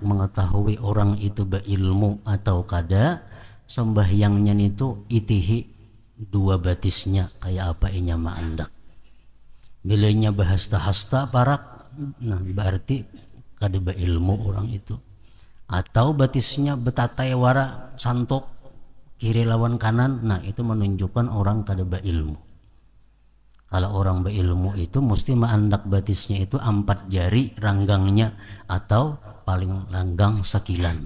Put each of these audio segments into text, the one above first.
mengetahui orang itu berilmu atau kada, sembahyangnya itu itihi dua batisnya kayak apa inya maandak. Bilanya bahasta-hasta parak, nah berarti kada beilmu orang itu. Atau batisnya betatai wara santok kiri lawan kanan, nah itu menunjukkan orang kada beilmu. Kalau orang berilmu itu mesti maandak batisnya itu 4 jari ranggangnya atau paling langgang sekilan.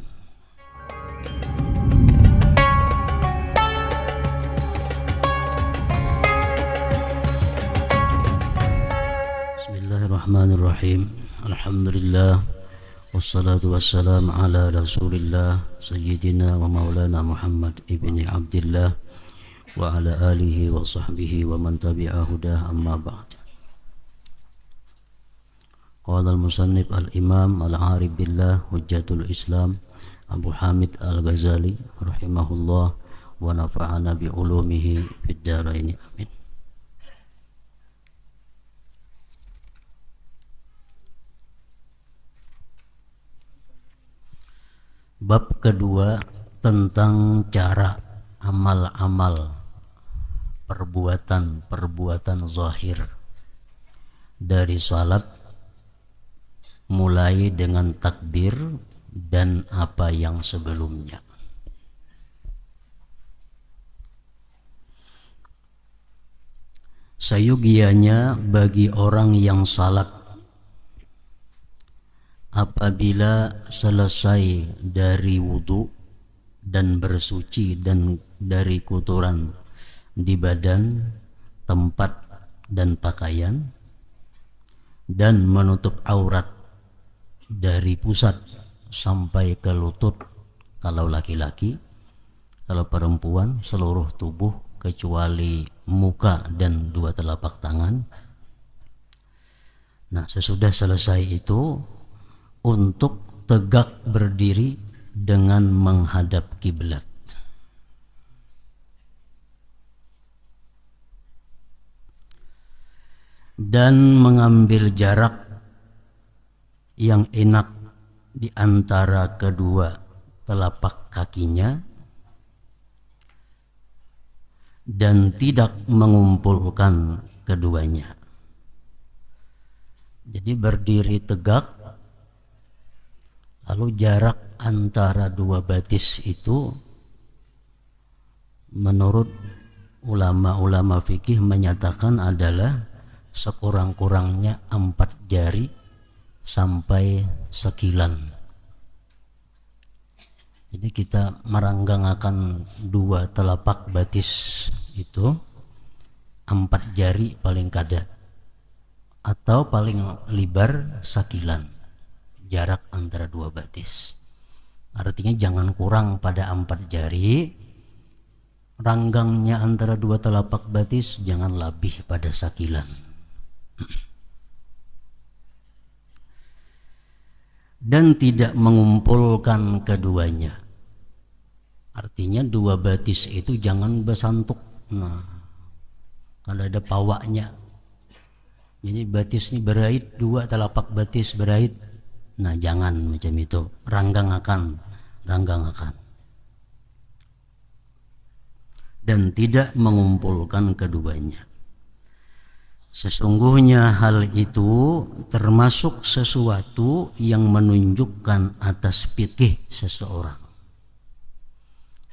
Bismillahirrahmanirrahim. Alhamdulillah wassalatu wassalam ala Rasulillah sayyidina wa maulana Muhammad ibni Abdillah wa ala alihi wa sahbihi wa man tabi'a hudah, amma ba'd. Qala al-musannif al-imam al-arif billah hujjatul islam Abu Hamid al-Ghazali rahimahullah wa nafa'ana bi ulumihi fid dharain, amin. Bab kedua tentang cara amal-amal perbuatan zahir dari salat, mulai dengan takbir dan apa yang sebelumnya. Sayugianya bagi orang yang salat apabila selesai dari wudu dan bersuci dan dari kotoran di badan, tempat dan pakaian, dan menutup aurat dari pusat sampai ke lutut kalau laki-laki, kalau perempuan seluruh tubuh kecuali muka dan 2 telapak tangan. Nah, sesudah selesai itu untuk tegak berdiri dengan menghadap kiblat. Dan mengambil jarak yang enak di antara kedua telapak kakinya dan tidak mengumpulkan keduanya. Jadi berdiri tegak, lalu jarak antara 2 batis itu menurut ulama-ulama fikih menyatakan adalah sekurang-kurangnya 4 jari sampai sekilan. Jadi kita meranggangakan 2 telapak batis itu 4 jari paling kada, atau paling lebar sekilan jarak antara 2 batis. Artinya jangan kurang pada 4 jari, ranggangnya antara 2 telapak batis jangan lebih pada sekilan. Dan tidak mengumpulkan keduanya. Artinya 2 batis itu jangan besantuk. Nah, kalau ada pawaknya, jadi batis ini berait, 2 telapak batis berait. Nah, jangan macam itu. Ranggangakan. Dan tidak mengumpulkan keduanya. Sesungguhnya hal itu termasuk sesuatu yang menunjukkan atas fikih seseorang.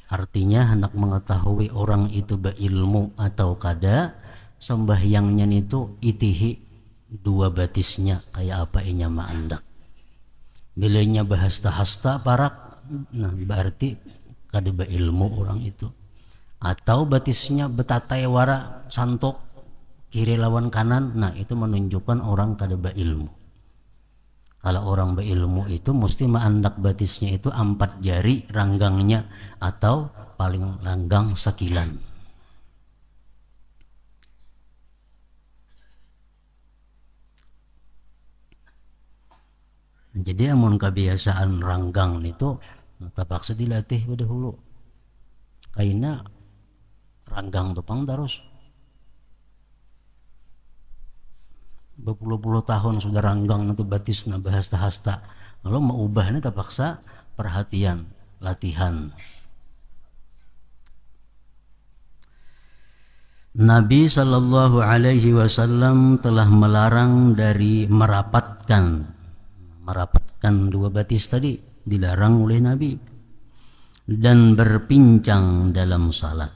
Artinya hendak mengetahui orang itu berilmu atau kada, sembahyangnya itu itihi 2 batisnya kayak apa inya maandak. Bilanya bahasta-hasta parak, nah berarti kada beilmu orang itu. Atau batisnya betatai wara santok kiri lawan kanan, nah itu menunjukkan orang kada beilmu. Kalau orang beilmu itu mesti maandak batisnya itu 4 jari ranggangnya atau paling langgang sekilan. Jadi amun kebiasaan ranggang itu terpaksa dilatih pada hulu. Kaina ranggang tupang terus. Berpuluh-puluh tahun sudah ranggang itu batis na bahasta-hasta Kalau mau ubahnya terpaksa perhatian, latihan. Nabi Shallallahu Alaihi Wasallam telah melarang dari merapatkan dua batis tadi, dilarang oleh Nabi, dan berpincang dalam salat.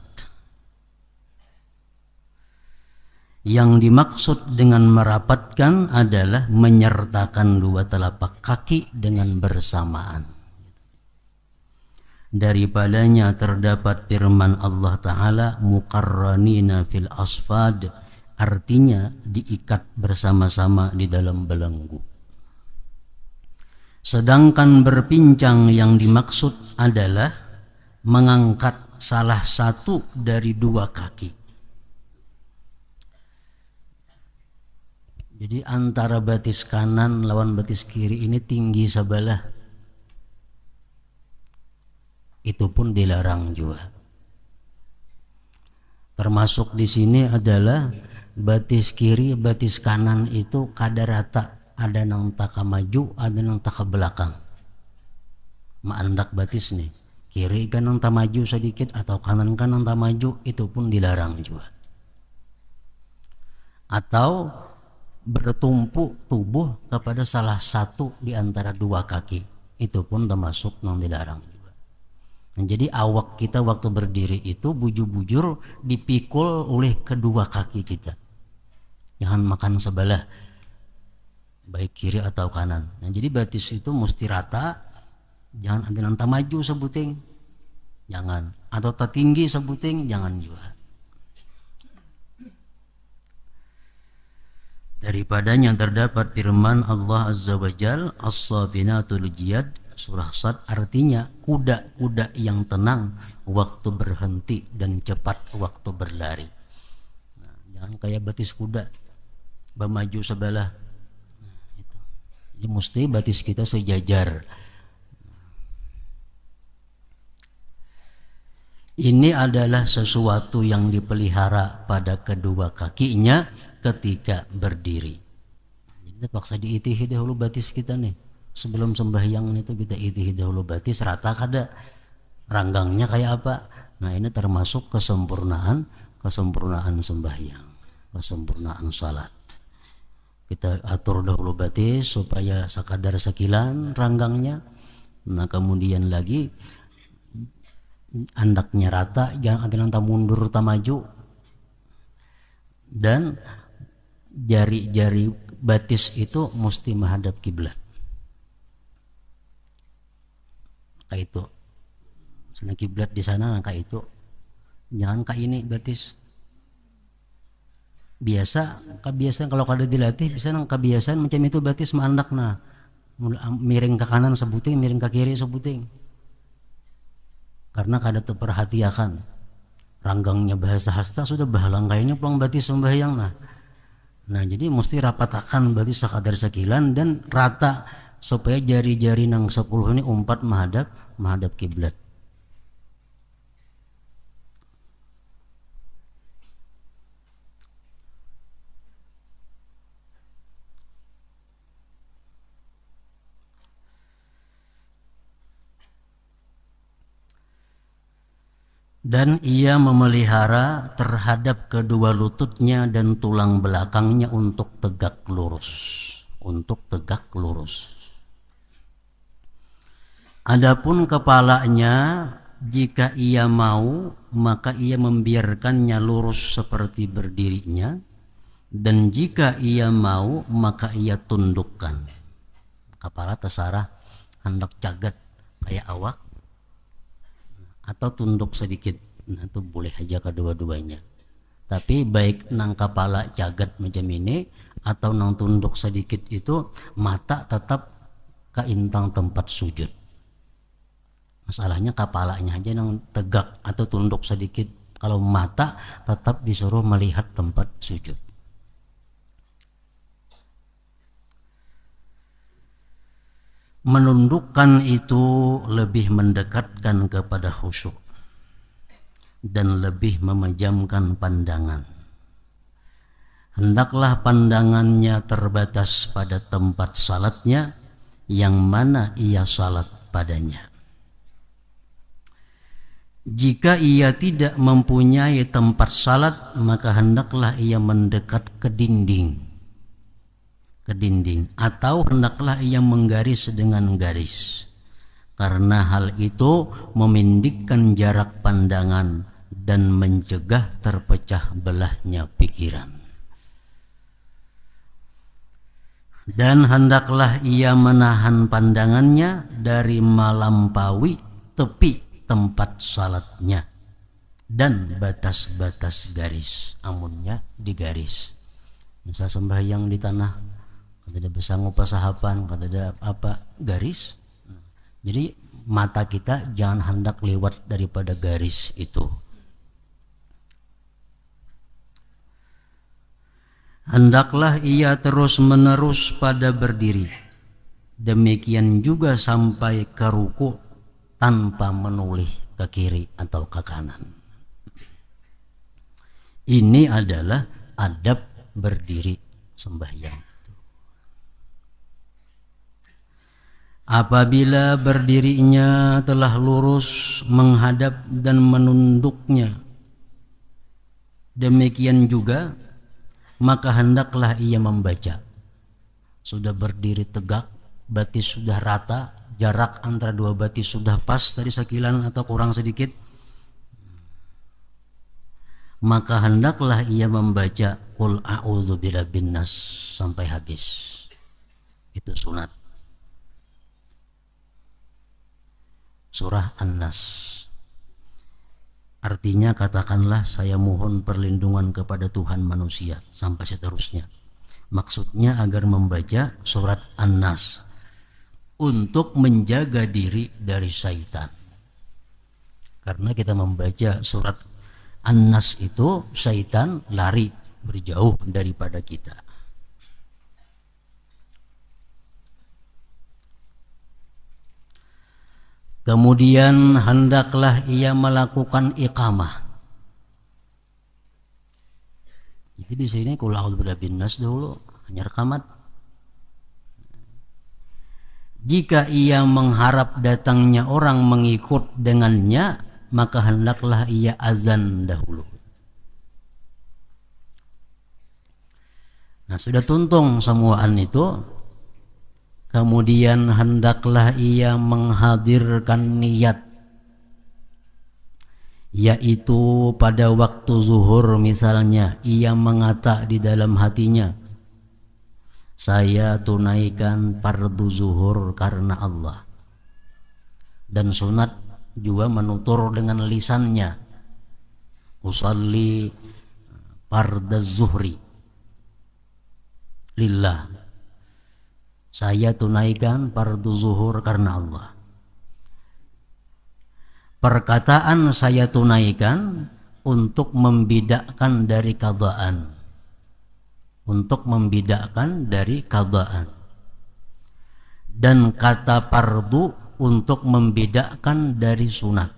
Yang dimaksud dengan merapatkan adalah menyertakan dua telapak kaki dengan bersamaan. Daripadanya terdapat firman Allah Ta'ala, muqarranina fil asfad, artinya diikat bersama-sama di dalam belenggu. Sedangkan berpincang yang dimaksud adalah mengangkat salah satu dari dua kaki. Jadi antara batis kanan lawan batis kiri ini tinggi sebelah. Itu pun dilarang juga. Termasuk di sini adalah batis kiri, batis kanan itu kada rata, ada nang taka maju, ada nang taka belakang. Maandak batis nih, kiri kan nang tak maju sedikit atau kanan kan nang tak maju, itu pun dilarang juga. Atau bertumpu tubuh kepada salah satu di antara dua kaki, itu pun termasuk nang dilarang. Nah, jadi awak kita waktu berdiri itu bujur-bujur dipikul oleh kedua kaki kita. Jangan makan sebelah, baik kiri atau kanan. Nah, jadi batis itu mesti rata, jangan ada nanta maju sebuting, jangan. Atau tertinggi sebuting, jangan juga. Daripadanya terdapat firman Allah Azza wa Jal, as-sabinatul jiyad, surah Sad, artinya kuda-kuda yang tenang waktu berhenti dan cepat waktu berlari. Nah, jangan kayak batis kuda bermaju sebelah. Nah, itu. Jadi mesti batis kita sejajar. Ini adalah sesuatu yang dipelihara pada kedua kakinya ketika berdiri. Jadi terpaksa diitihi dahulu batis kita nih. Sebelum sembahyang itu kita itihi dahulu batis, rata kada, ranggangnya kayak apa. Nah, ini termasuk kesempurnaan sembahyang, kesempurnaan salat. Kita atur dahulu batis supaya sekadar sekilan ranggangnya. Nah, kemudian lagi andaknya rata, jangan ada nanta mundur tak maju. Dan jari-jari batis itu mesti menghadap kiblat. Kayak itu, misalnya kiblat di sana kayak itu, jangan kayak ini batis. Kebiasaan kalau kada dilatih bisa nang kebiasaan macam itu batis mandak, nah miring ke kanan sebuting, miring ke kiri sebuting, karena kada terperhatiakan ranggangnya bahasa hasta sudah bahalang kayaknya pulang batis sembahyang. Nah jadi mesti rapatakan batis sekadar sekilan dan rata supaya jari-jari nang 10 ini umpat menghadap kiblat. Dan ia memelihara terhadap kedua lututnya dan tulang belakangnya untuk tegak lurus. Adapun kepalanya, jika ia mau maka ia membiarkannya lurus seperti berdirinya, dan jika ia mau maka ia tundukkan. Kepala terserah, hendak cagat kayak awak atau tunduk sedikit, nah itu boleh aja kedua-duanya. Tapi baik nang kepala cagat macam ini atau nang tunduk sedikit itu, mata tetap ke intang tempat sujud. Masalahnya kepalanya aja nang tegak atau tunduk sedikit, kalau mata tetap disuruh melihat tempat sujud. Menundukkan itu lebih mendekatkan kepada khusyuk dan lebih memejamkan pandangan. Hendaklah pandangannya terbatas pada tempat salatnya yang mana ia salat padanya. Jika ia tidak mempunyai tempat salat, maka hendaklah ia mendekat ke dinding, atau hendaklah ia menggaris dengan garis, karena hal itu memendekkan jarak pandangan dan mencegah terpecah belahnya pikiran. Dan hendaklah ia menahan pandangannya dari melampaui tepi tempat salatnya dan batas-batas garis, amunnya di garis. Misal sembahyang di tanah, kada bisa ngupasahapan, kada ada apa garis. Jadi mata kita jangan hendak lewat daripada garis itu. Hendaklah ia terus-menerus pada berdiri, demikian juga sampai ke ruku tanpa menoleh ke kiri atau ke kanan. Ini adalah adab berdiri sembahyang itu. Apabila berdirinya telah lurus menghadap dan menunduknya, demikian juga maka hendaklah ia membaca. Sudah berdiri tegak, batis sudah rata, jarak antara dua batis sudah pas dari sekilan atau kurang sedikit, maka hendaklah ia membaca Qul a'udzu birabbin nas sampai habis. Itu sunat. Surah An-Nas. Artinya katakanlah saya mohon perlindungan kepada Tuhan manusia sampai seterusnya. Maksudnya agar membaca surat An-Nas untuk menjaga diri dari syaitan. Karena kita membaca surat An-Nas itu syaitan lari berjauh daripada kita. Kemudian hendaklah ia melakukan iqamah. Jadi di sini Qul a'udzu birabbin nas dulu hanya rekamat. Jika ia mengharap datangnya orang mengikut dengannya, maka hendaklah ia azan dahulu. Nah, sudah tuntung semuaan itu. Kemudian hendaklah ia menghadirkan niat, yaitu pada waktu zuhur misalnya ia mengata di dalam hatinya, saya tunaikan fardu zuhur karena Allah. Dan sunat juga menutur dengan lisannya, usalli fardaz zuhri lillah, saya tunaikan fardu zuhur karena Allah. Perkataan saya tunaikan untuk membedakan dari qadaan, dan kata fardu untuk membedakan dari sunat,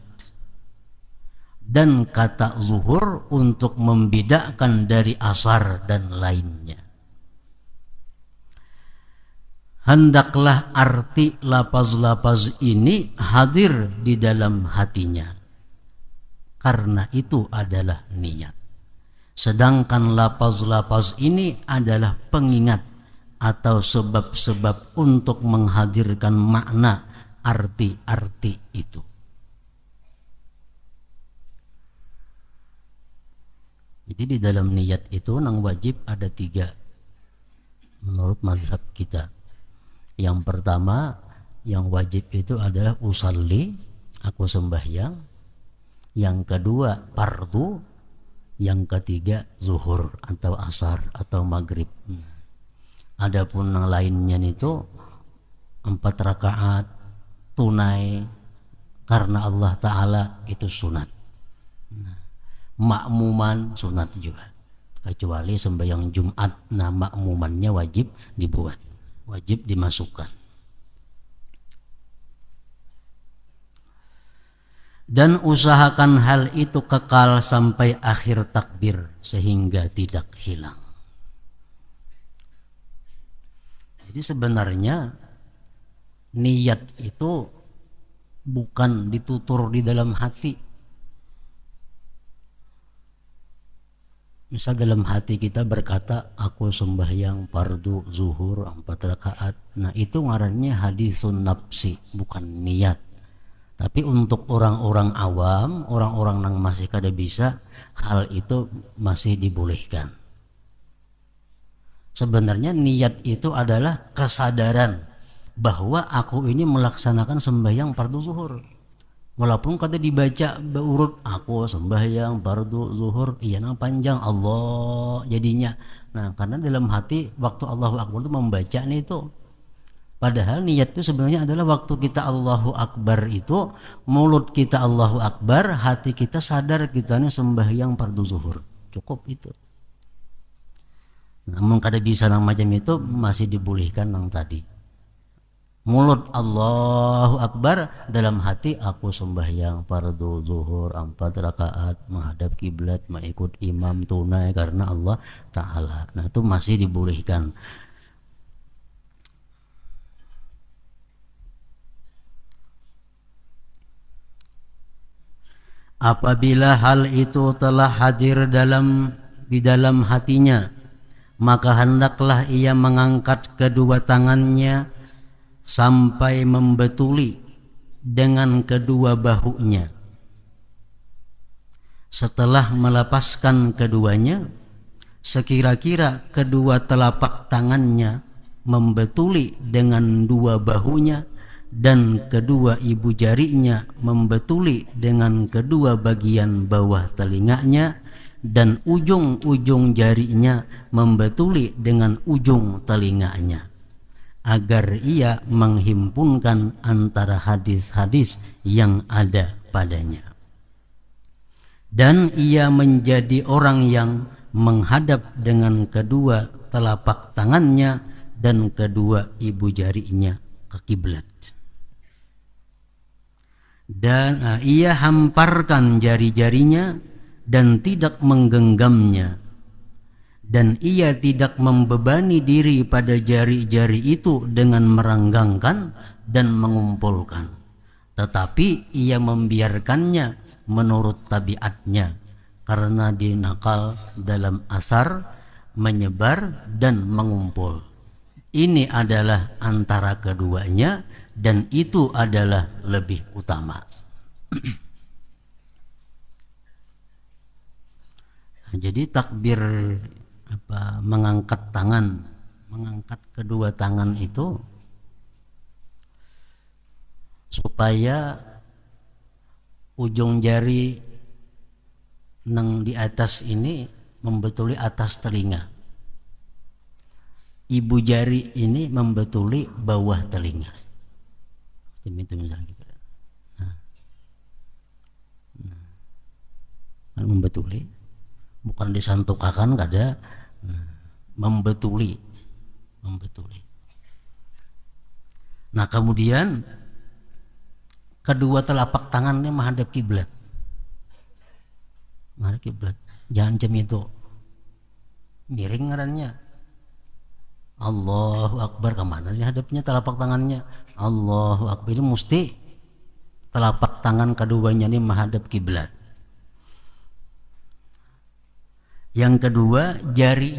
dan kata zuhur untuk membedakan dari asar dan lainnya. Hendaklah arti lapaz-lapaz ini hadir di dalam hatinya, karena itu adalah niat. Sedangkan lapaz-lapaz ini adalah pengingat atau sebab-sebab untuk menghadirkan makna arti-arti itu. Jadi di dalam niat itu nang wajib ada 3 menurut mazhab kita. Yang pertama yang wajib itu adalah usalli, aku sembahyang. Yang kedua fardu. Yang ketiga zuhur atau asar atau maghrib. Adapun yang lainnya itu 4 rakaat tunai karena Allah Ta'ala itu sunat. Makmuman sunat juga, kecuali sembahyang Jumat. Nah, makmumannya wajib dibuat, wajib dimasukkan. Dan usahakan hal itu kekal sampai akhir takbir sehingga tidak hilang. Jadi sebenarnya niat itu bukan ditutur di dalam hati. Misal dalam hati kita berkata, aku sembahyang fardu zuhur 4 rakaat. Nah itu ngarannya hadisun nafsi, bukan niat. Tapi untuk orang-orang awam, orang-orang yang masih kada bisa, hal itu masih dibolehkan. Sebenarnya niat itu adalah kesadaran bahwa aku ini melaksanakan sembahyang fardu zuhur. Walaupun kata dibaca berurut, aku sembahyang fardu zuhur, iya nang panjang Allah jadinya. Nah karena dalam hati waktu Allahu Akbar itu membaca nih itu. Padahal niat itu sebenarnya adalah waktu kita Allahu Akbar itu, mulut kita Allahu Akbar, hati kita sadar kita ini sembahyang fardu zuhur. Cukup itu. Namun kada bisa nang macam itu masih dibolehkan nang tadi. Mulut Allahu Akbar, dalam hati aku sembahyang fardu zuhur 4 rakaat, menghadap kiblat, mengikut imam tunai karena Allah Ta'ala. Nah itu masih dibolehkan. Apabila hal itu telah hadir di dalam hatinya, maka hendaklah ia mengangkat kedua tangannya sampai membetuli dengan kedua bahunya. Setelah melepaskan keduanya, sekira-kira kedua telapak tangannya membetuli dengan dua bahunya dan kedua ibu jarinya membetuli dengan kedua bagian bawah telinganya dan ujung-ujung jarinya membetuli dengan ujung telinganya, agar ia menghimpunkan antara hadis-hadis yang ada padanya. Dan ia menjadi orang yang menghadap dengan kedua telapak tangannya dan kedua ibu jarinya ke kiblat. Dan ia hamparkan jari-jarinya dan tidak menggenggamnya, dan ia tidak membebani diri pada jari-jari itu dengan merenggangkan dan mengumpulkan, tetapi ia membiarkannya menurut tabiatnya, karena dinakal dalam asar, menyebar dan mengumpul. Ini adalah antara keduanya dan itu adalah lebih utama. Jadi takbir mengangkat tangan, mengangkat kedua tangan itu supaya ujung jari nang di atas ini membetuli atas telinga, ibu jari ini membetuli bawah telinga. Itu misalnya gitu. Membetuli, bukan disantukakan, kada. Membetuli. Nah kemudian kedua telapak tangannya menghadap kiblat. Menghadap kiblat. Jangan jam itu miring ngarannya. Allahu Akbar, kemana nih hadapnya telapak tangannya? Allahu Akbar, itu mesti telapak tangan keduanya ini menghadap kiblat. Yang kedua, jari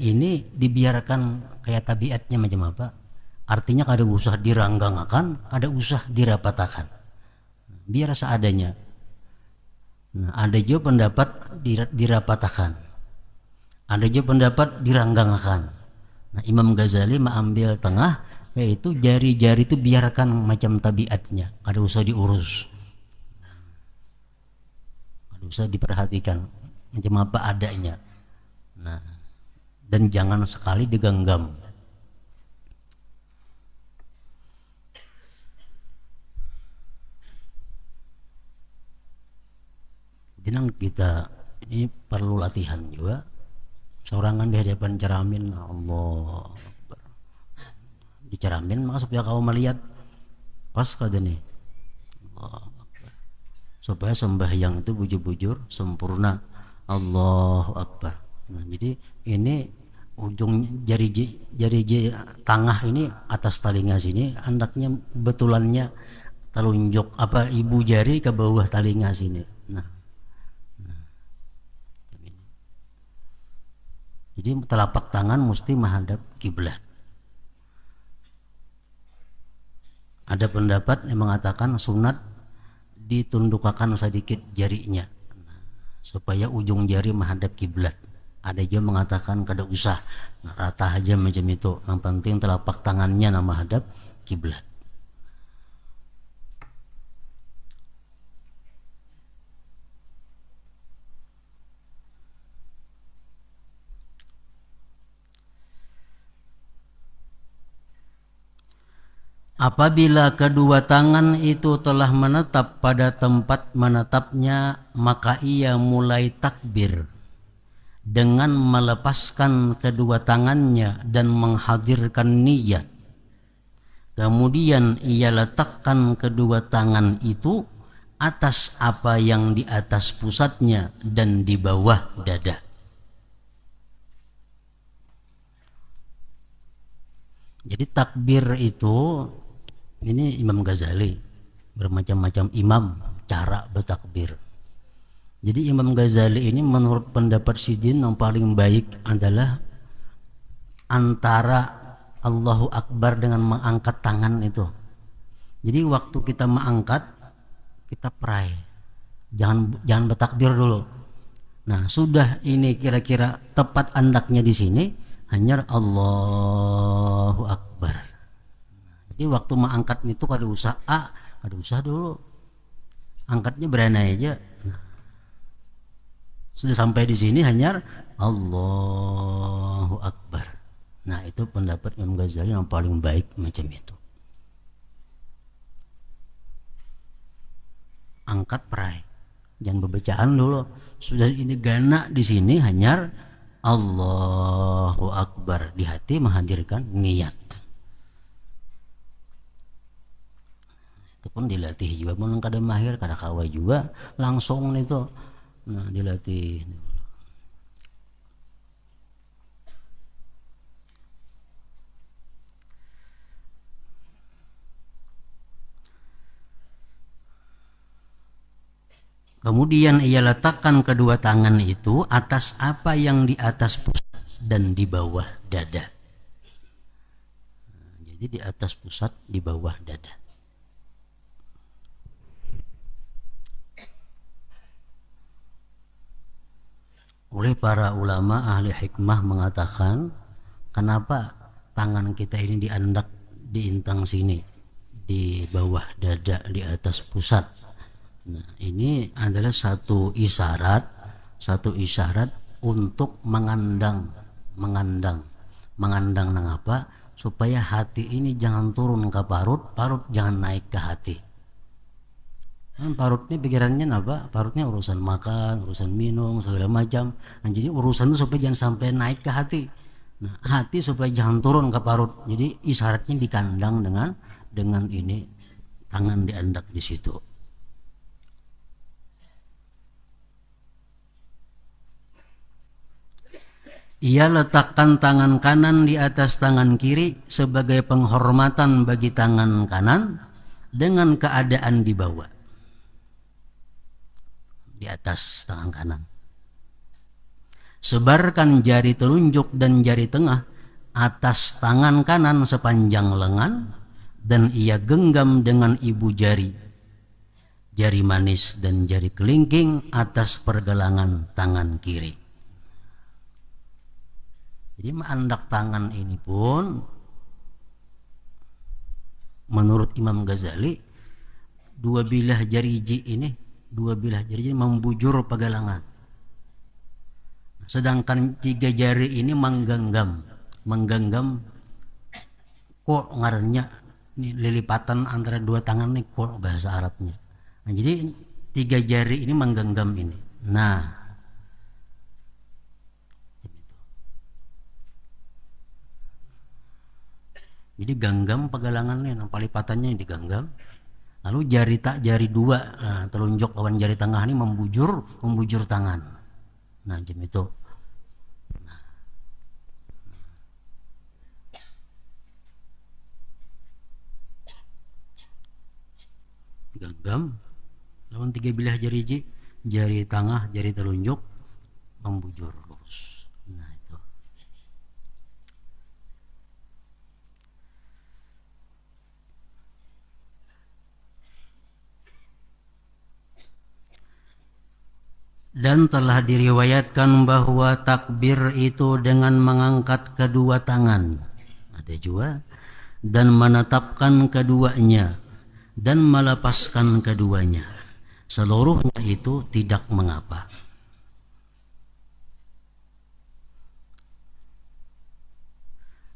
ini dibiarkan kayak tabiatnya macam apa? Artinya kada usah diranggangakan, kada usah dirapatakan, biar seadanya. Nah, ada juga pendapat dirapatakan, ada juga pendapat diranggangakan. Nah, Imam Ghazali mengambil tengah, yaitu jari-jari itu biarkan macam tabiatnya, kada usah diurus, kada usah diperhatikan, macam apa adanya. Nah, dan jangan sekali digenggam. Jadi kita ini perlu latihan juga. Seorangan di hadapan ceramin, Allah diceramin, maka supaya kau melihat pas kada nih, Allah, supaya sembahyang itu bujur-bujur sempurna, Allahu Akbar. Nah, jadi ini ujung jari tengah ini atas telinga sini, andaknya betulannya telunjuk apa ibu jari ke bawah telinga sini. Nah, jadi telapak tangan mesti menghadap kiblat. Ada pendapat yang mengatakan sunat ditundukkan sedikit jarinya supaya ujung jari menghadap kiblat. Ada juga mengatakan kada usah, nah, rata aja macam itu. Yang penting telapak tangannya menghadap kiblat. Apabila kedua tangan itu telah menetap pada tempat menetapnya, maka ia mulai takbir dengan melepaskan kedua tangannya dan menghadirkan niat. Kemudian ia letakkan kedua tangan itu atas apa yang di atas pusatnya dan di bawah dada. Jadi takbir itu, ini Imam Ghazali, bermacam-macam imam cara bertakbir. Jadi Imam Ghazali ini menurut pendapat Sidin yang paling baik adalah antara Allahu Akbar dengan mengangkat tangan itu. Jadi waktu kita mengangkat, kita pray, jangan bertakbir dulu. Nah, sudah ini kira-kira tepat andaknya di sini, hanya Allahu Akbar. Jadi waktu mengangkat itu kada usah dulu, angkatnya berani aja. Sudah sampai di sini hanya Allahu Akbar. Nah, itu pendapat Imam Ghazali yang paling baik macam itu. Angkat perai, jangan berbacaan dulu. Sudah ini gana di sini hanya Allahu Akbar, di hati menghadirkan niat. Itu pun dilatih juga, pun kada mahir kada kawa juga langsung itu. Nah, dilatih. Kemudian ia letakkan kedua tangan itu atas apa yang di atas pusat dan di bawah dada. Jadi di atas pusat, di bawah dada. Oleh para ulama ahli hikmah mengatakan, kenapa tangan kita ini diandak di intang sini, di bawah dada, di atas pusat. Nah, ini adalah satu isyarat untuk mengandang nang apa, supaya hati ini jangan turun ke parut jangan naik ke hati. Parut ini pikirannya apa? Parutnya urusan makan, urusan minum, segala macam. Nah, jadi urusan itu supaya jangan sampai naik ke hati. Nah, hati supaya jangan turun ke parut. Jadi isyaratnya dikandang dengan ini, tangan diandak di situ. Ia letakkan tangan kanan di atas tangan kiri sebagai penghormatan bagi tangan kanan dengan keadaan di bawah, di atas tangan kanan. Sebarkan jari telunjuk dan jari tengah atas tangan kanan sepanjang lengan, dan ia genggam dengan ibu jari, jari manis dan jari kelingking atas pergelangan tangan kiri. Jadi menandak tangan ini pun menurut Imam Ghazali, dua bilah jari ini membujur pergelangan. Sedangkan tiga jari ini menggenggam kok ngarannya ini lilipatan antara dua tangan nih, kok bahasa Arabnya. Nah, jadi tiga jari ini menggenggam ini. Nah, jadi genggam pergelangannya, nah, palipatannya digenggam. Lalu jari dua, nah, telunjuk lawan jari tengah ini membujur tangan. Nah, jam itu. genggam lawan 3 bilah jari jari tengah, jari telunjuk membujur lurus. Nah itu. Dan telah diriwayatkan bahwa takbir itu dengan mengangkat kedua tangan. Ada juga dan menetapkan keduanya dan melepaskan keduanya. Seluruhnya itu tidak mengapa.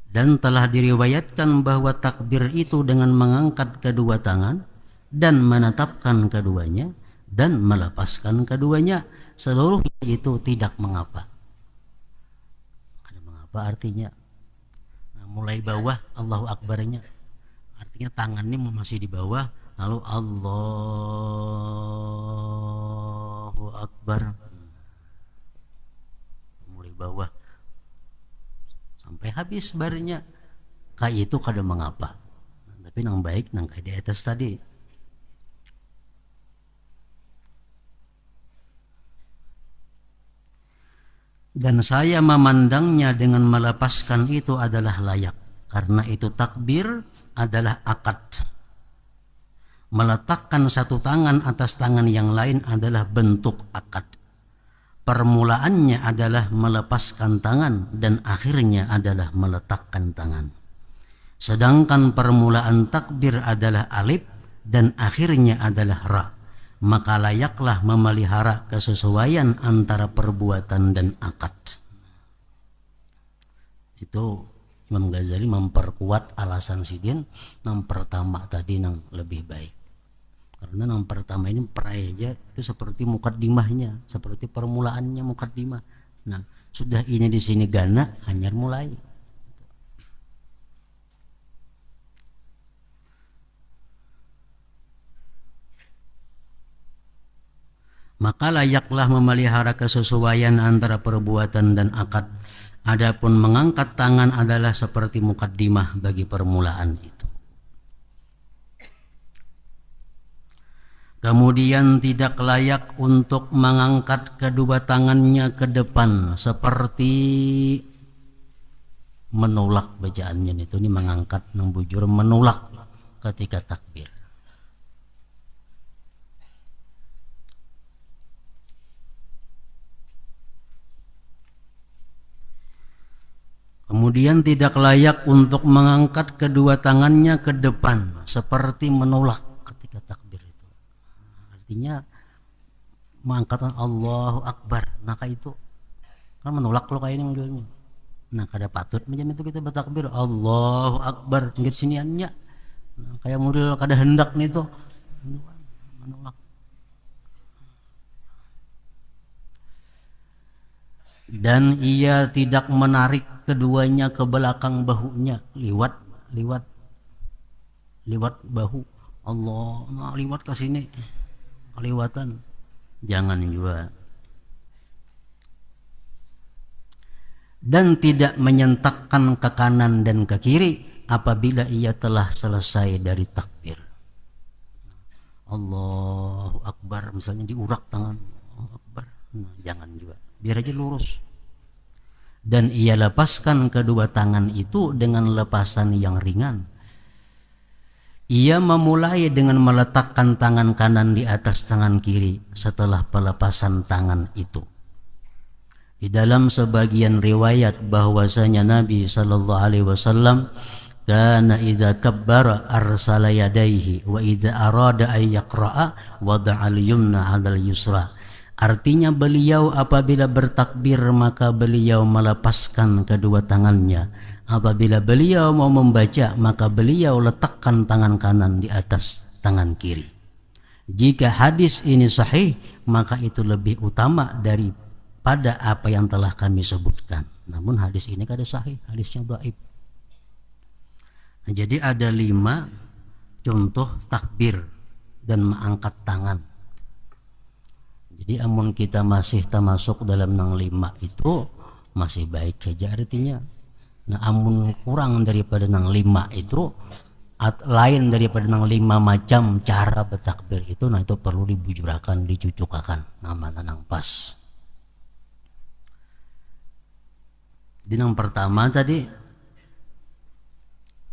Dan telah diriwayatkan bahwa takbir itu dengan mengangkat kedua tangan dan menetapkan keduanya dan melepaskan keduanya. Seluruhnya itu tidak mengapa. Ada mengapa artinya? Nah, mulai bawah Allahu Akbarnya. Artinya tangannya masih di bawah, lalu Allahu Akbar. Mulai bawah sampai habis barnya. Kayak itu kada mengapa. Tapi nang baik nang kayak di atas tadi. Dan saya memandangnya dengan melepaskan itu adalah layak, karena itu takbir adalah akad. Meletakkan satu tangan atas tangan yang lain adalah bentuk akad. Permulaannya adalah melepaskan tangan dan akhirnya adalah meletakkan tangan. Sedangkan permulaan takbir adalah alif dan akhirnya adalah ra. Maka layaklah memelihara kesesuaian antara perbuatan dan akad. Itu Imam Ghazali memperkuat alasan Sidin yang pertama tadi yang lebih baik. Karena yang pertama ini praeja itu seperti mukaddimahnya, seperti permulaannya mukaddimah. Nah, sudah ini di sini gana hanya mulai. Maka layaklah memelihara kesesuaian antara perbuatan dan akad. Adapun mengangkat tangan adalah seperti mukaddimah bagi permulaan itu. Kemudian tidak layak untuk mengangkat kedua tangannya ke depan seperti menolak bacaannya itu. Ini mengangkat membujur menolak ketika takbir. Kemudian tidak layak untuk mengangkat kedua tangannya ke depan seperti menolak ketika takbir itu. Artinya mengangkat Allahu Akbar. Nah kayak itu kan menolak kalau kayak ini modelnya. Nah kada patut macam itu kita bertakbir Allahu Akbar nggak siniannya. Nah, kayak model kada hendak nih tuh menolak. Dan ia tidak menarik keduanya ke belakang bahunya liwat bahu Allah, nah liwat ke sini kelewatan, jangan juga. Dan tidak menyentakkan ke kanan dan ke kiri apabila ia telah selesai dari takbir. Allahu Akbar misalnya diurak tangan Allahu Akbar, nah, jangan juga, biar aja lurus. Dan ia lepaskan kedua tangan itu dengan lepasan yang ringan. Ia memulai dengan meletakkan tangan kanan di atas tangan kiri setelah pelepasan tangan itu. Di dalam sebagian riwayat bahwasanya Nabi sallallahu alaihi wasallam kana idza kabbara arsala yadayhi wa idza arada ay yaqra'a wada'a al-yumna 'alal yusra. Artinya beliau apabila bertakbir maka beliau melepaskan kedua tangannya. Apabila beliau mau membaca maka beliau letakkan tangan kanan di atas tangan kiri. Jika hadis ini sahih maka itu lebih utama daripada apa yang telah kami sebutkan. Namun hadis ini kada sahih, hadisnya dhaif. Nah, jadi ada 5 contoh takbir dan mengangkat tangan. Jadi amun kita masih termasuk dalam nang 5 itu masih baik saja artinya. Nah amun kurang daripada nang 5 itu lain daripada nang 5 macam cara bertakbir itu, nah itu perlu dibujurakan, dicucukakan nama nang pas. Di nang pertama tadi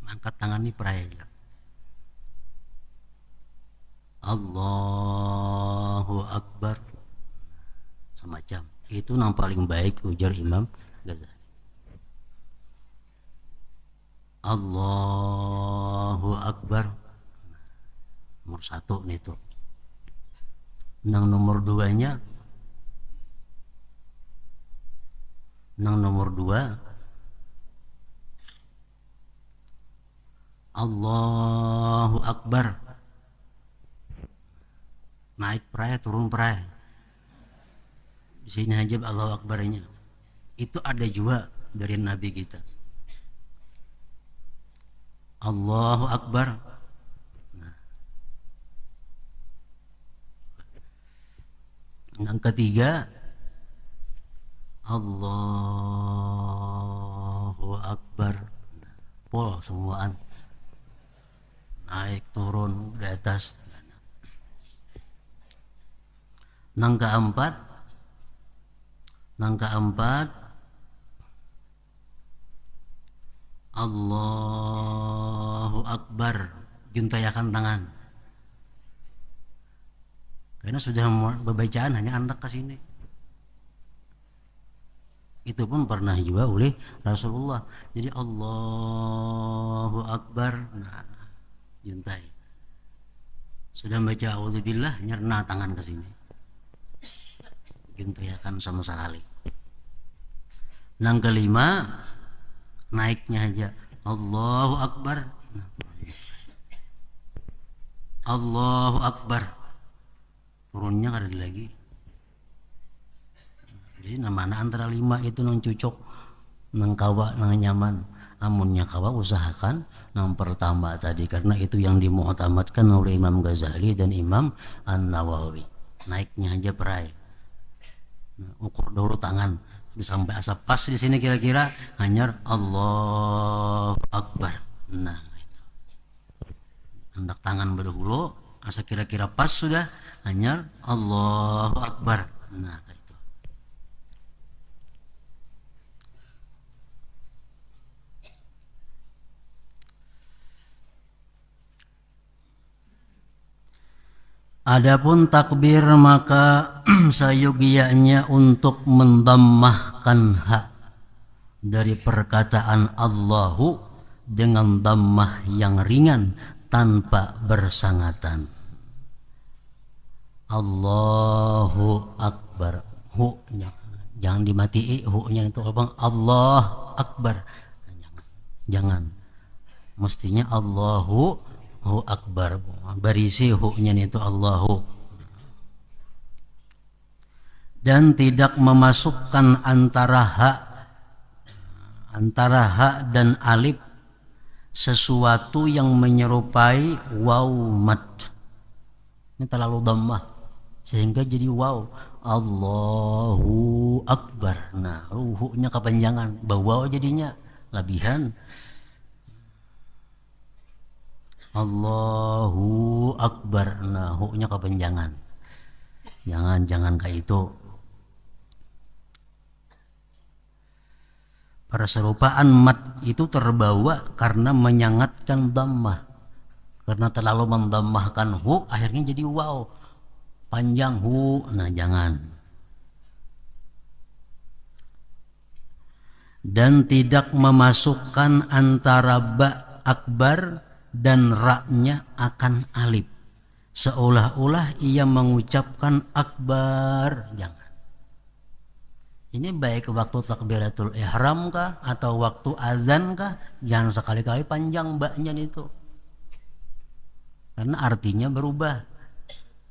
angkat tangan nih peraya. Allahu Akbar semacam itu nang paling baik ujar Imam Ghazali. Allahu Akbar nomor 1 nih tuh. Nang nomor 2-nya, nang nomor 2 Allahu Akbar naik peraya turun peraya. Di sini aja Allahu Akbarnya. Itu ada juga dari Nabi kita. Allahu Akbar. Nah. Yang ketiga Allahu Akbar. Pol semuaan. Naik turun di atas. Nang keempat Allahu Akbar, juntayakan tangan. Karena sudah berbacaan hanya anak ke sini. Itu pun pernah juga oleh Rasulullah. Jadi Allahu Akbar, nah juntai. Sudah baca auzubillah, nyerna tangan ke sini. Juntayakan sama sekali. Nang kelima naiknya aja Allahu Akbar. Allahu Akbar. Turunnya kada lagi. Jadi namanya antara 5 itu nang cucuk, nang kawa, nang nyaman. Amunnya kawa usahakan nang pertama tadi, karena itu yang dimu'tamadkan oleh Imam Ghazali dan Imam An-Nawawi. Naiknya aja perai. Ukur dulu tangan sampai asap pas di sini kira-kira hanyar Allahu Akbar. Nah itu hendak tangan berdahulu asa kira-kira pas sudah hanyar Allahu Akbar. Nah itu adapun takbir maka sayogianya untuk mendammahkan hak dari perkataan Allahu dengan dhammah yang ringan tanpa bersangatan. Allahu Akbar, hu-nya jangan dimatii, hu-nya itu abang Allah Akbar. Jangan. Mestinya Allahu Akbar. Berisi hu-nya itu Allahu. Dan tidak memasukkan antara hak dan alif sesuatu yang menyerupai waw mad. Ini terlalu dhammah sehingga jadi waw. Allahu Akbar. Nah, hu-nya kepanjangan, bawa jadinya labihan. Allahu Akbar. Nah, hu-nya kepanjangan. Jangan kayak itu. Perserupaan mat itu terbawa karena menyangatkan dhammah. Karena terlalu mendammahkan hu, akhirnya jadi waw. Panjang hu, nah jangan. Dan tidak memasukkan antara ba akbar dan ra-nya akan alif. Seolah-olah ia mengucapkan akbar. Jangan. Ini baik waktu takbiratul ihram kah atau waktu azan kah, jangan sekali-kali panjang baknya itu. Karena artinya berubah.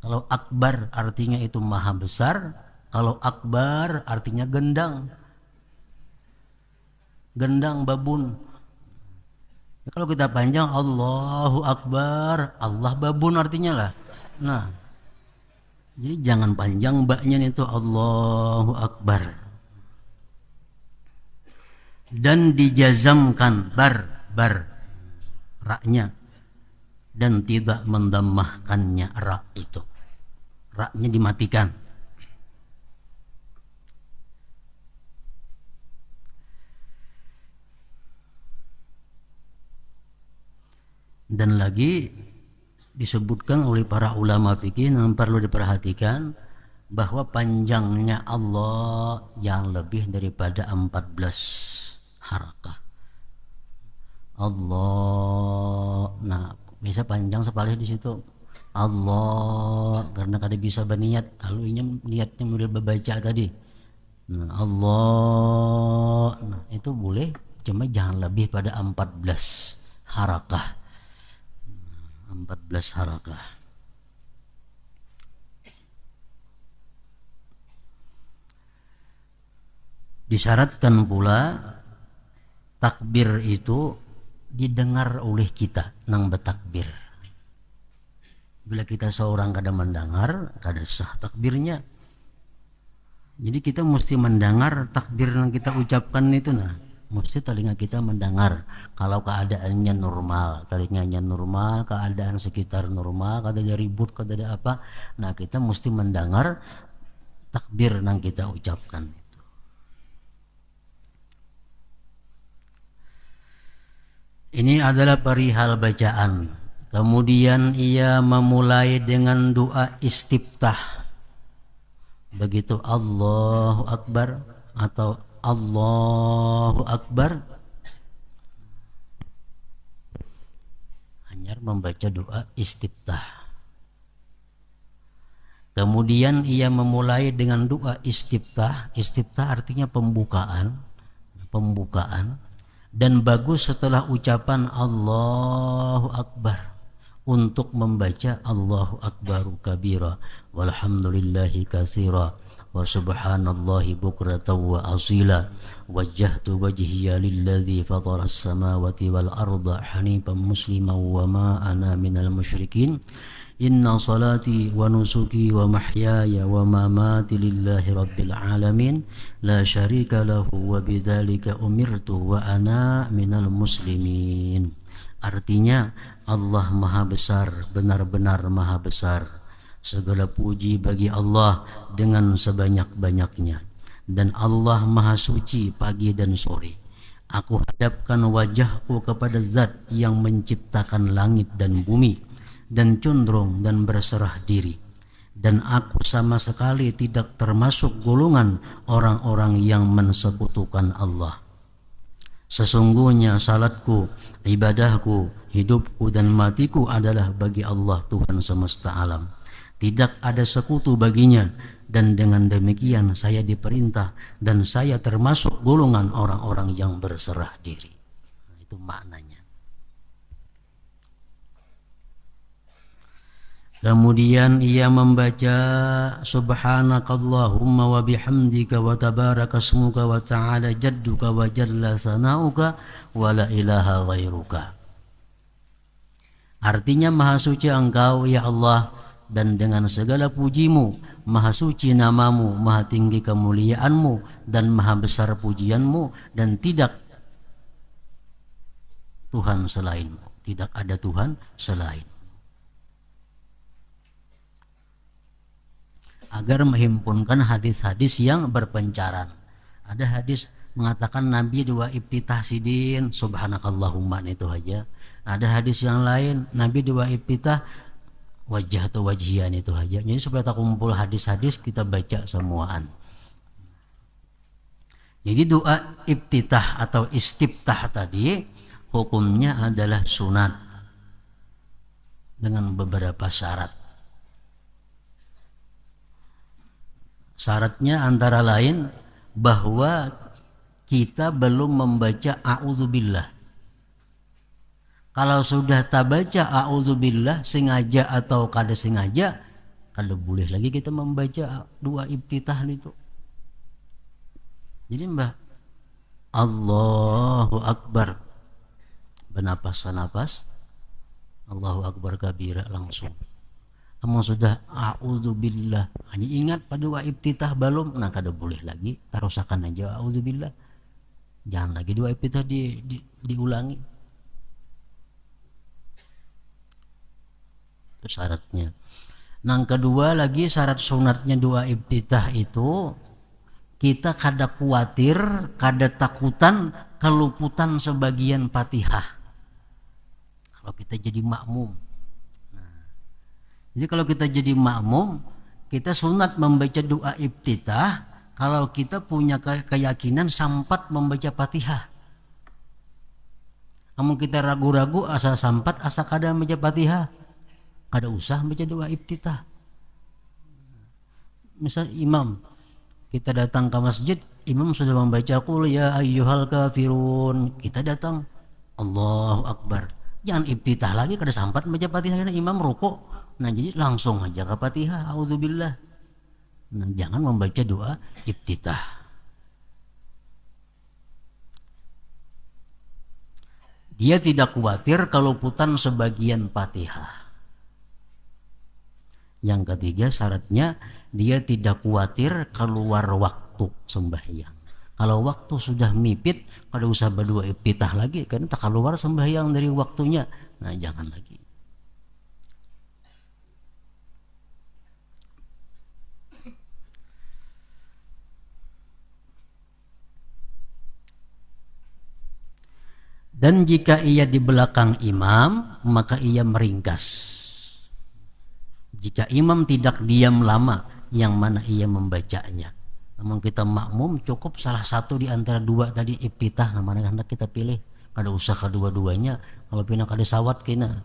Kalau akbar artinya itu maha besar, kalau akbar artinya gendang. Gendang babun. Ya, kalau kita panjang Allahu Akbar, Allah babun artinya lah. Nah, jadi jangan panjang baknya itu Allahu Akbar. Dan dijazamkan bar ra-nya dan tidak mendammahkannya ra itu. Ra-nya dimatikan. Dan lagi disebutkan oleh para ulama fikih yang perlu diperhatikan bahwa panjangnya Allah yang lebih daripada 14 harakah. Allah, nah bisa panjang sekali di situ. Allah, karena kada bisa berniat. Kalau ini niatnya mulai membaca tadi. Nah, Allah, nah itu boleh, cuma jangan lebih pada 14 harakah. 14 harakah. Disyaratkan pula takbir itu didengar oleh kita nang bertakbir. Bila kita seorang kada mendengar, kada sah takbirnya. Jadi kita mesti mendengar takbir yang kita ucapkan itu, nah mesti telinga kita mendengar. Kalau keadaannya normal, telinganya normal, keadaan sekitar normal, kada ada ribut, kada ada apa, nah kita mesti mendengar takbir yang kita ucapkan. Ini adalah perihal bacaan. Kemudian ia memulai dengan doa istiftah. Begitu Allahu Akbar atau Allahu Akbar, hanya membaca doa istiftah. Kemudian ia memulai dengan doa istiftah. Istiftah artinya pembukaan. Dan bagus setelah ucapan Allahu Akbar untuk membaca Allahu Akbaru kabira walhamdulillahi katsira wa subhanallahi bukratan wa asila wajjahtu wajhiya lilladzi fatara as-samawati wal arda hanifan musliman wa ma ana minal musyrikin. Inna salati wa nusuki wa mahyaya wa mamati lillahi rabbil alamin la syarika lahu wa bidzalika umirtu wa ana minal muslimin. Artinya Allah Maha Besar, benar-benar Maha Besar. Segala puji bagi Allah dengan sebanyak-banyaknya. Dan Allah Maha Suci pagi dan sore. Aku hadapkan wajahku kepada Zat yang menciptakan langit dan bumi dan condong dan berserah diri, dan aku sama sekali tidak termasuk golongan orang-orang yang mensekutukan Allah. Sesungguhnya salatku, ibadahku, hidupku dan matiku adalah bagi Allah Tuhan semesta alam. Tidak ada sekutu baginya, dan dengan demikian saya diperintah dan saya termasuk golongan orang-orang yang berserah diri. Itu maknanya. Kemudian ia membaca subhanakallahumma wa bihamdika wa tabarakasmuka wa ta'ala jadduka wa jalla sanauka wa la ilaha ghairuka. Artinya maha suci engkau ya Allah, dan dengan segala pujimu, maha suci namamu, maha tinggi kemuliaanmu dan maha besar pujianmu, dan tidak Tuhan selainmu, tidak ada Tuhan selain. Agar menghimpunkan hadis-hadis yang berpencaran. Ada hadis mengatakan Nabi dua iftitah sidin subhanakallahumma, itu aja. Ada hadis yang lain Nabi dua iftitah wajah atau wajian, itu aja. Jadi supaya tak kumpul hadis-hadis kita baca semuaan. Jadi doa iftitah atau istiftah tadi hukumnya adalah sunat dengan beberapa syarat. Syaratnya antara lain bahwa kita belum membaca a'udzubillah. Kalau sudah tak baca a'udzubillah sengaja atau kada sengaja, kada boleh lagi kita membaca dua iftitah itu. Jadi Allahu Akbar, bernapas-napas, Allahu Akbar kabira langsung. Kamu sudah a'udzubillah, hanya ingat pada dua iftitah belum, nah kada boleh lagi, tarusakan aja a'udzubillah. Jangan lagi dua iftitah diulangi. Itu syaratnya. Yang kedua lagi syarat sunatnya doa iftitah itu kita kada khawatir, kada takutan keluputan sebagian Fatihah. Kalau kita jadi makmum. Jadi kalau kita jadi makmum, kita sunat membaca doa iftitah kalau kita punya keyakinan sampat membaca Fatihah. Namun kita ragu-ragu asa sampat asa kada membaca Fatihah, kada usah membaca doa iftitah. Misal imam, kita datang ke masjid, imam sudah membaca qul ya ayyuhal kafirun, kita datang Allahu akbar, jangan iftitah lagi kada sampat membaca Fatihah karena imam rukuk. Nah jadi langsung aja ke Fatihah, auzubillah. Nah, jangan membaca doa iftitah. Dia tidak khawatir keluputan sebagian Fatihah. Yang ketiga syaratnya dia tidak khawatir keluar waktu sembahyang. Kalau waktu sudah mipit, kada usah berdoa iftitah lagi karena tak keluar sembahyang dari waktunya. Nah jangan lagi. Dan jika ia di belakang imam, maka ia meringkas. Jika imam tidak diam lama, yang mana ia membacanya. Namun kita makmum cukup salah satu di antara dua tadi iftitah, namanya hendak kita pilih. Kada usah kedua-duanya. Kalau pina kada sawat kena.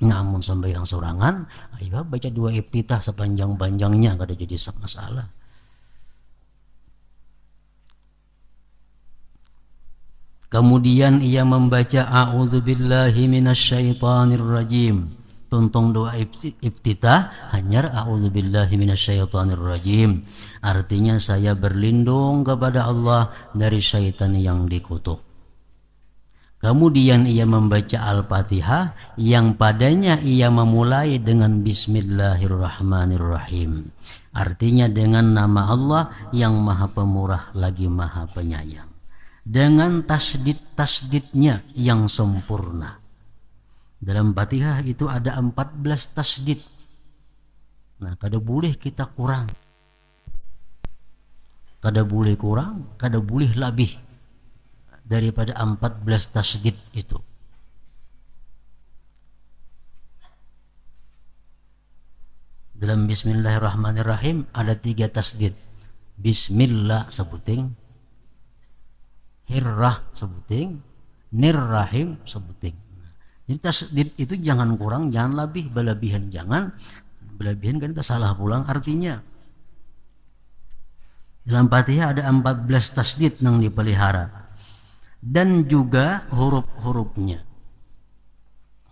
Namun sembahyang sorangan, ayo baca dua iftitah sepanjang-panjangnya, kada jadi masalah. Kemudian ia membaca a'udzubillahi minasyaitonirrajim. Tuntung doa iftitah hanya a'udzubillahi minasyaitonirrajim. Artinya saya berlindung kepada Allah dari syaitan yang dikutuk. Kemudian ia membaca Al-Fatihah yang padanya ia memulai dengan Bismillahirrahmanirrahim. Artinya dengan nama Allah yang Maha Pemurah lagi Maha Penyayang. Dengan tasdid-tasdidnya yang sempurna. Dalam Fatihah itu ada 14 tasdid. Nah, kada boleh kita kurang. Kada boleh kurang, kada boleh lebih daripada 14 tasdid itu. Dalam Bismillahirrahmanirrahim ada 3 tasdid. Bismillah sebuting, Hirrah sebuting, Nirrahim sebuting. Jadi tasdid itu jangan kurang, jangan lebih, berlebihan jangan. Berlebihan kan kita salah pulang artinya. Dalam Fatihah ada 14 tasdid yang dipelihara. Dan juga huruf-hurufnya.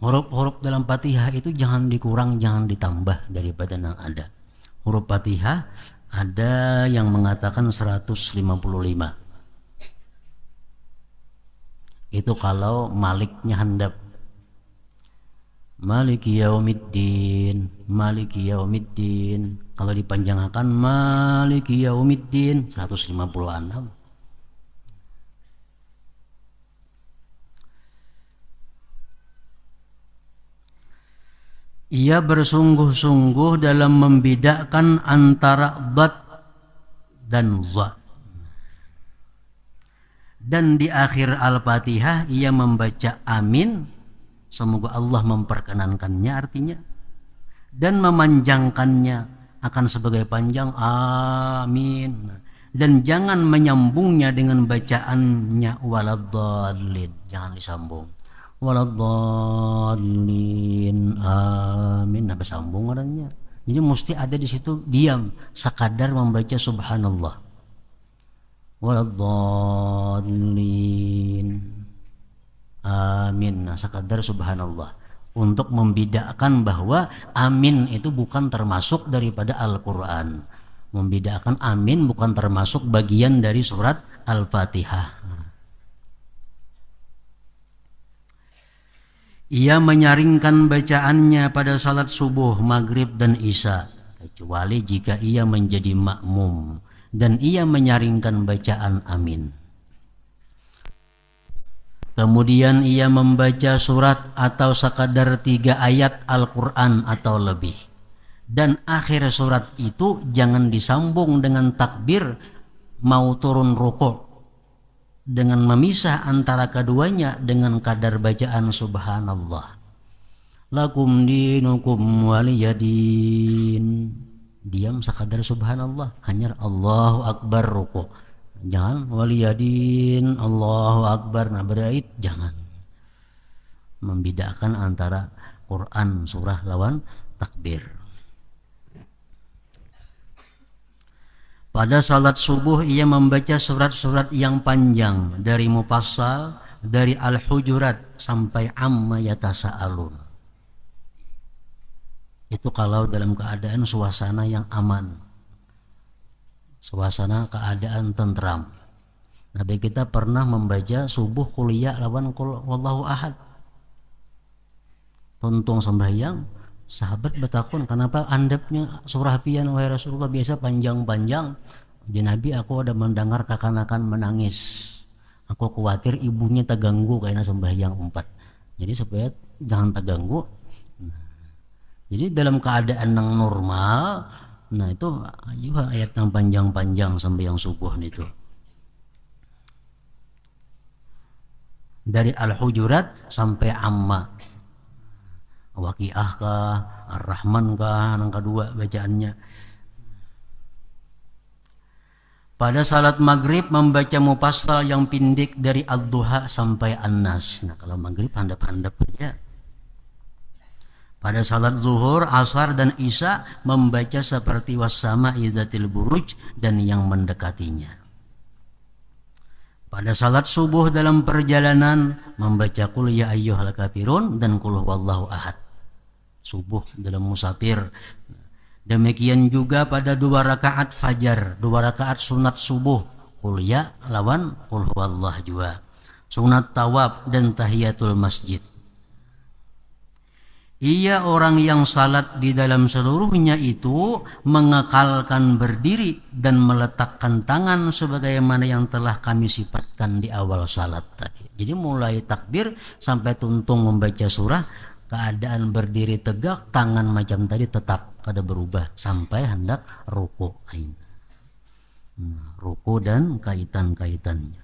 Huruf-huruf dalam Fatihah itu jangan dikurang, jangan ditambah daripada yang ada. Huruf Fatihah ada yang mengatakan 155. Itu kalau maliknya handap. Maliki yaumiddin, Maliki yaumiddin. Kalau dipanjangkan Maliki yaumiddin 156. Ia bersungguh-sungguh dalam membedakan antara dhat dan za. Dan di akhir Al-Fatihah ia membaca amin, semoga Allah memperkenankannya artinya, dan memanjangkannya akan sebagai panjang amin, dan jangan menyambungnya dengan bacaannya waladhdallin, jangan disambung waladhdallin amin, apa sambung orangnya. Jadi mesti ada di situ diam, sekadar membaca subhanallah waladhdallin amin, nah sekadar subhanallah, untuk membedakan bahwa amin itu bukan termasuk daripada Al-Quran, membedakan amin bukan termasuk bagian dari surat Al-Fatihah. Ia menyaringkan bacaannya pada salat subuh, maghrib dan isya, kecuali jika ia menjadi makmum dan ia menyaringkan bacaan amin. Kemudian ia membaca surat atau sekadar 3 ayat Al-Quran atau lebih. Dan akhir surat itu jangan disambung dengan takbir mau turun rukuk, dengan memisah antara keduanya dengan kadar bacaan subhanallah. Lakum dinukum waliyadin. Diam sekadar subhanallah, hanya Allahu Akbar rukuk. Jangan waliyadin Allahu Akbar, nah berait jangan. Membedakan antara Quran surah lawan takbir. Pada salat subuh ia membaca surat-surat yang panjang dari Mufassal, dari Al-Hujurat sampai Amma Yatasa'alun. Itu kalau dalam keadaan suasana yang aman, suasana keadaan tentram. Nabi kita pernah membaca subuh kuliah lawan qul wallahu ahad. Tuntung sembahyang, sahabat bertakun, kenapa andapnya surah pian wahai Rasulullah, biasa panjang-panjang. Di Nabi, aku ada mendengar kakanakan menangis. Aku khawatir ibunya terganggu karena sembahyang 4. Jadi supaya jangan terganggu. Jadi dalam keadaan yang normal, nah itu juga ayat yang panjang-panjang sampai yang subuh itu. Dari Al-Hujurat sampai Amma. Waqiah kah, Ar-Rahman kah, yang kedua bacaannya. Pada salat maghrib membaca Mufassal yang pindik dari Ad-Duha sampai An-Nas. Nah kalau maghrib handap-handap aja. Pada salat zuhur, asar dan isya membaca seperti was-sama'i dzatil buruj dan yang mendekatinya. Pada salat subuh dalam perjalanan membaca qul ya ayyuhal kafirun dan qul huwallahu ahad. Subuh dalam musafir. Demikian juga pada 2 rakaat fajar, 2 rakaat sunat subuh, qul ya lawan qul huwallahu juga. Sunat tawaf dan tahiyatul masjid. Ia orang yang salat di dalam seluruhnya itu mengekalkan berdiri dan meletakkan tangan sebagaimana yang telah kami sifatkan di awal salat tadi. Jadi mulai takbir sampai tuntung membaca surah, keadaan berdiri tegak, tangan macam tadi tetap kada berubah sampai hendak ruku. Ruku dan kaitan-kaitannya.